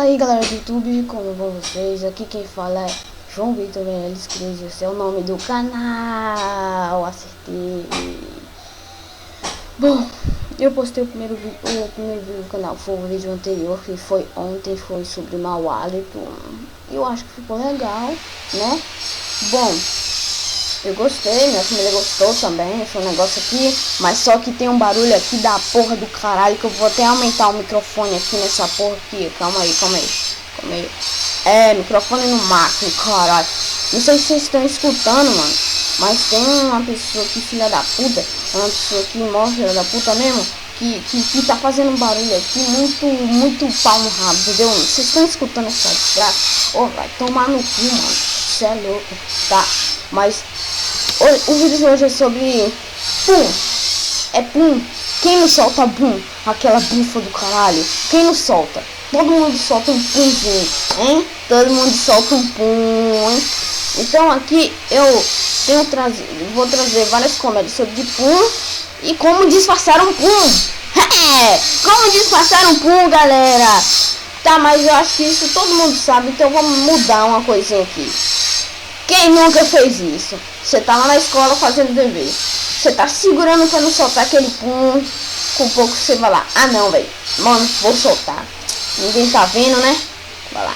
aí galera do YouTube, como vão vocês? Aqui quem fala é João Vitor Meirelles Cruz, esse é o nome do canal, acertei. Bom, eu postei o primeiro vídeo do canal, foi o vídeo anterior, que foi ontem, foi sobre mau hálito. Eu acho que ficou legal, né? Bom, eu gostei, minha família gostou também, esse negócio aqui, mas só que tem um barulho aqui da porra do caralho, que eu vou até aumentar o microfone aqui nessa porra aqui. Calma aí. É, microfone no máximo, caralho. Não sei se vocês estão escutando, mano, mas tem uma pessoa aqui, filha da puta, uma pessoa aqui, mó filha da puta mesmo, que tá fazendo um barulho aqui muito pau no rabo, entendeu? Vocês estão escutando essa desgraça? Ô, vai tomar no cu, mano, você é louco, tá? Mas o vídeo de hoje é sobre pum. É pum. Quem não solta pum? Aquela bufa do caralho. Quem não solta? Todo mundo solta um pumzinho, hein? Todo mundo solta um pum, hein? Então aqui eu vou trazer várias comédias sobre pum e como disfarçar um pum. Como disfarçar um pum, galera. Tá, mas eu acho que isso todo mundo sabe, então vamos mudar uma coisinha aqui. Quem nunca fez isso? Você tá lá na escola fazendo dever. Você tá segurando pra não soltar aquele pum. Com pouco você vai lá. Ah não, velho. Mano, vou soltar. Ninguém tá vendo, né? Vai lá.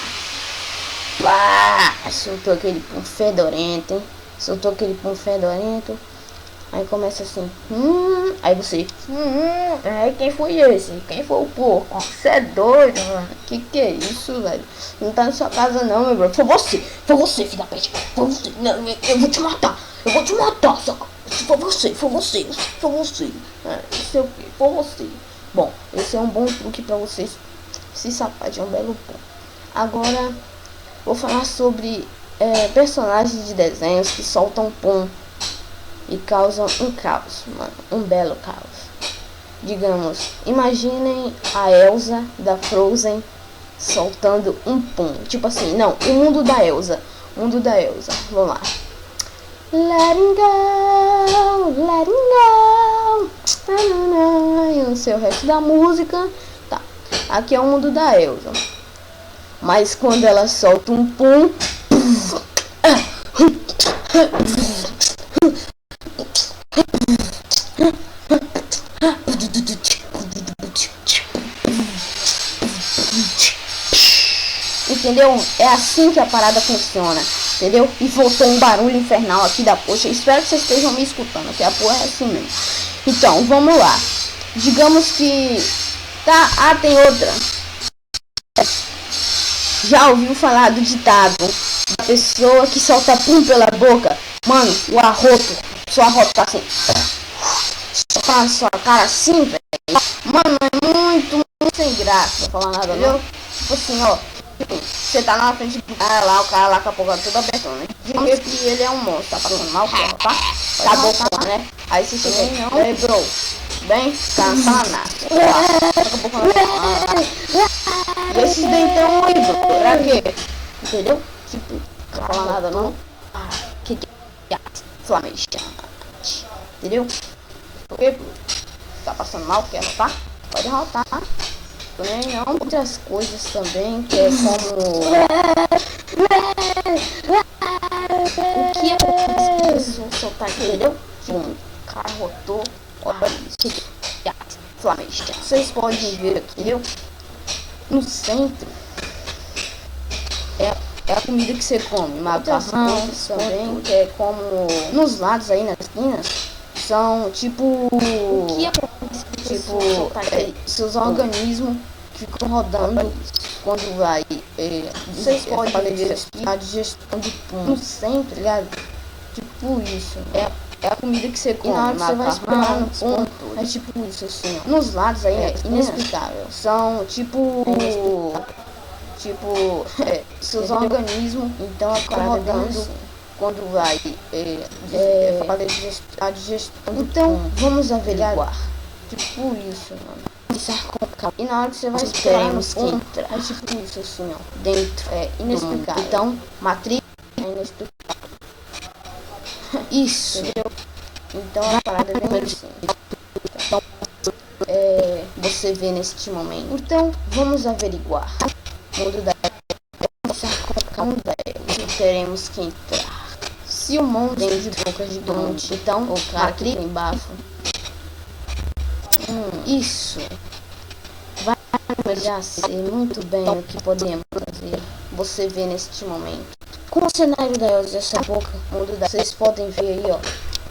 Soltou aquele pum fedorento, hein? Soltou aquele pum fedorento. Aí começa assim. Aí você. Quem foi esse? Quem foi o porco? Você é doido, mano. Que é isso, velho? Não tá na sua casa não, meu bro. Foi você, filho da peste. Foi você. Não, eu vou te matar. Socorro. Foi você. Isso é o quê? Foi você. Bom, esse é um bom truque pra vocês se safar de um belo pum. Agora, vou falar sobre personagens de desenhos que soltam pum e causam um caos, mano, um belo caos. Digamos, imaginem a Elsa da Frozen soltando um pum. Tipo assim, não, o mundo da Elsa. Vamos lá. Let it go. Eu não sei o resto da música. Tá, aqui é o mundo da Elsa. Mas quando ela solta um pum, entendeu? É assim que a parada funciona, entendeu? E voltou um barulho infernal aqui da poxa. Espero que vocês estejam me escutando, que a porra é assim mesmo. Então, vamos lá. Digamos que... Tá, tem outra. Já ouviu falar do ditado da pessoa que solta pum pela boca? Mano, o arroto. Sua arroto tá assim. Só sua cara assim, velho. Mano, é muito sem graça. Não falar nada, não. Tipo assim, ó. Você tá na frente do cara lá, o cara lá com a boca toda aberta, né? Digamos que ele é um monstro, tá passando mal, tá? Tá bom, né? Aí você chega aí, bro. Bem, cansanado. E esses dentão aí, bro. Pra quê? Entendeu? Tipo, não fala nada, não. Que é flamejante. Entendeu? Porque tá passando mal, quer rotar? Pode rotar. Não, outras coisas também, que é como o que é pessoa soltar, entendeu? O cara rotou, olha isso, flamejante. Vocês podem ver aqui, entendeu? No centro é a comida que você come, macarrão também, que é como nos lados aí nas esquinas, são tipo o que é seus organismos ficam rodando quando vai. Vocês podem ver a digestão de pum no centro, ligado? Tipo isso. É a comida que você come. E na hora que você vai esperar no ponto, é tipo isso assim, ó. Nos lados aí é inexplicável. São tipo seus organismos, então ficam rodando quando vai fazer a digestão. Então vamos averiguar. Tipo isso, mano. E na hora que você vai esperar no ponto, é tipo isso assim, ó. Dentro é inexplicável. Então, matriz é inexplicável. Isso. Então a parada é bem assim. Então, você vê neste momento. Então, vamos averiguar. mundo da e teremos que entrar. Se o monstro tem de boca gigante, então o cara que tem bafo. Isso vai já sei muito bem o que podemos fazer. Você vê neste momento. Com o cenário da Elsa, essa boca, mundo da... Vocês podem ver aí, ó.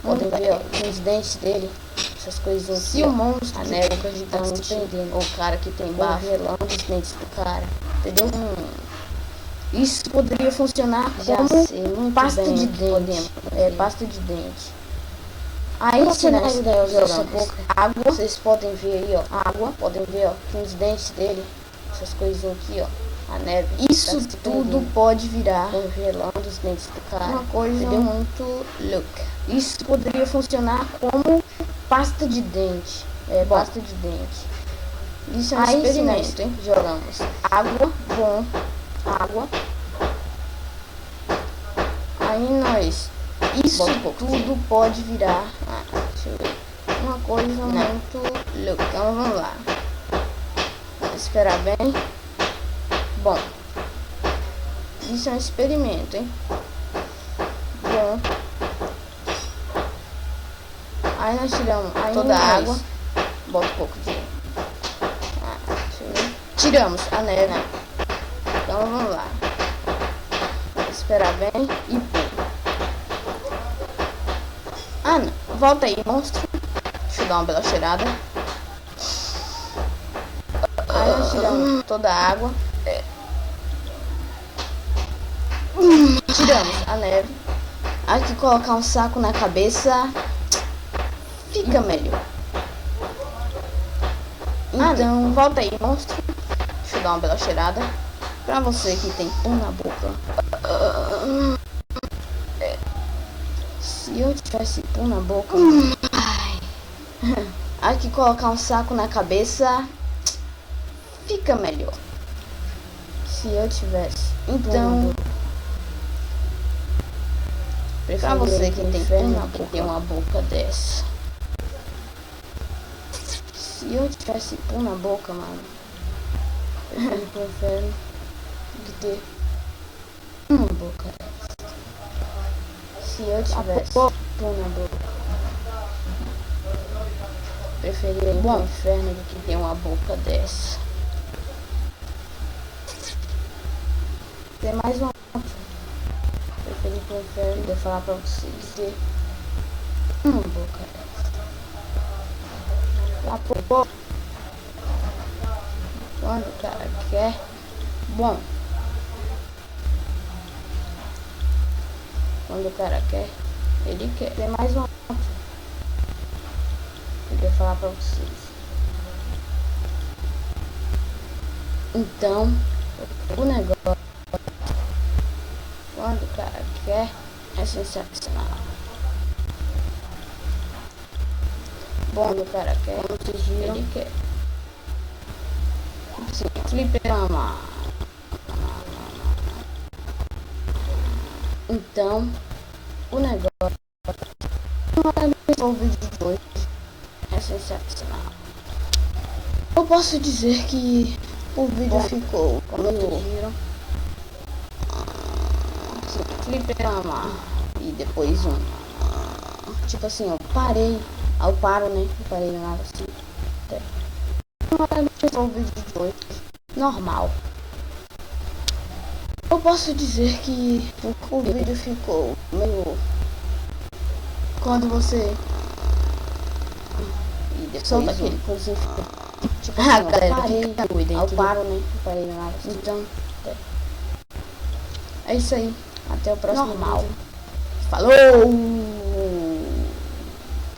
Podem ver, ó, tem os dentes dele. Essas coisas. Se o monstro, a boca gigante, o cara que tem bafo, relando os dentes do cara. Entendeu? Isso poderia funcionar como pasta de dente. Pasta de dente. Aí no cenário da Elsa boca, água, vocês podem ver aí, ó. Água, podem ver, ó, tem os dentes dele. Essas coisinhas aqui, ó. A neve. Isso tudo pode virar congelando os dentes do cara. Uma coisa muito louca. Isso poderia funcionar como pasta de dente. Pasta de dente. Isso é um experimento, hein? Jogamos água, água. Aí nós. Isso tudo pode virar. Deixa eu ver. Uma coisa muito louca. Então vamos lá. Vamos esperar bem. Bom. Isso é um experimento, hein? Bom. Aí nós tiramos toda a água. Bota um pouco de. Deixa eu ver. Tiramos a neve. Então vamos lá. Esperar bem e pum. Não. Volta aí, monstro. Deixa eu dar uma bela cheirada. Aí nós tiramos toda a água. Tiramos a neve. Aqui colocar um saco na cabeça. Fica melhor. Então, volta aí, monstro. Deixa eu dar uma bela cheirada. Pra você que tem pão na boca. Se eu tivesse pão na boca. Aqui colocar um saco na cabeça. Fica melhor. Se eu tivesse. Então. Pra você que tem pão na boca, tem uma boca dessa. Se eu tivesse pão na boca, mano. Eu prefiro de ter uma boca dessa. Se eu tivesse pão na boca, preferia ir pro inferno do que ter uma boca dessa. Tem mais uma. Preferi ir pro inferno de falar pra vocês ter uma boca dessa. Lá por quando o cara quer. Bom. Quando o cara quer, ele quer. Tem mais uma. Eu queria falar pra vocês. Então, o negócio. Quando o cara quer, é sensacional. Bom, quando o cara quer, vocês viram, ele quer. Sim, fliperama. Então, o negócio. O vídeo de hoje é sensacional. Eu posso dizer que o vídeo ficou, como vocês viram, fliperama. E depois tipo assim, eu parei. Eu paro, né? Eu parei na nada assim. O vídeo de hoje normal. Eu posso dizer que o vídeo ficou meio. Quando você. E depois solta aquele cozinho. Tipo assim, galera, parei. Eu paro, né? Eu parei na nada assim. Então. É isso aí. Até o próximo vídeo. Falou!